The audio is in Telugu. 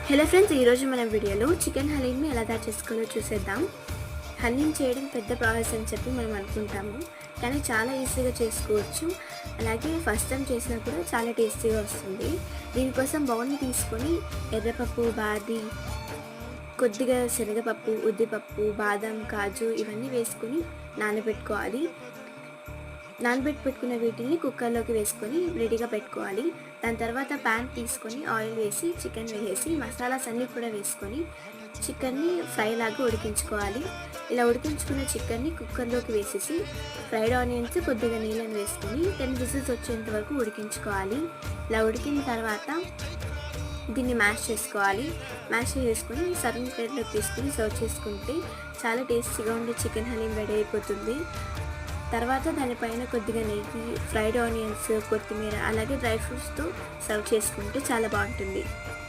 హలో ఫ్రెండ్స్, ఈరోజు మన వీడియోలో చికెన్ హలీమ్ని ఎలా తయారు చేసుకోవాలో చూసేద్దాం. హలీం చేయడం పెద్ద ప్రాసెస్ అని చెప్పి మనం అనుకుంటాము, కానీ చాలా ఈజీగా చేసుకోవచ్చు. అలాగే ఫస్ట్ టైం చేసినా కూడా చాలా టేస్టీగా వస్తుంది. దీనికోసం బౌల్ని తీసుకొని ఎర్రపప్పు, బాది, కొద్దిగా శనగపప్పు, ఉద్దిపప్పు, బాదం, కాజు ఇవన్నీ వేసుకొని నానబెట్టుకోవాలి. పెట్టుకున్న వీటిని కుక్కర్లోకి వేసుకొని రెడీగా పెట్టుకోవాలి. దాని తర్వాత ప్యాన్ తీసుకొని ఆయిల్ వేసి చికెన్ వేసేసి మసాలాస్ అన్నీ కూడా వేసుకొని చికెన్ని ఫ్రై లాగా ఉడికించుకోవాలి. ఇలా ఉడికించుకున్న చికెన్ని కుక్కర్లోకి వేసేసి ఫ్రైడ్ ఆనియన్స్, కొద్దిగా నీళ్ళని వేసుకొని 10 విజిల్స్ వచ్చేంత వరకు ఉడికించుకోవాలి. ఇలా ఉడికిన తర్వాత దీన్ని మ్యాష్ చేసుకోవాలి. మ్యాష్ చేసుకొని సర్వింగ్ ప్లేట్లోకి తీసుకొని సర్వ్ చేసుకుంటే చాలా టేస్టీగా ఉండే చికెన్ హలీం రెడీ అయిపోతుంది. తర్వాత దానిపైన కొద్దిగా నెయ్యి, ఫ్రైడ్ ఆనియన్స్, కొత్తిమీర అలాగే డ్రై ఫ్రూట్స్తో సర్వ్ చేసుకుంటే చాలా బాగుంటుంది.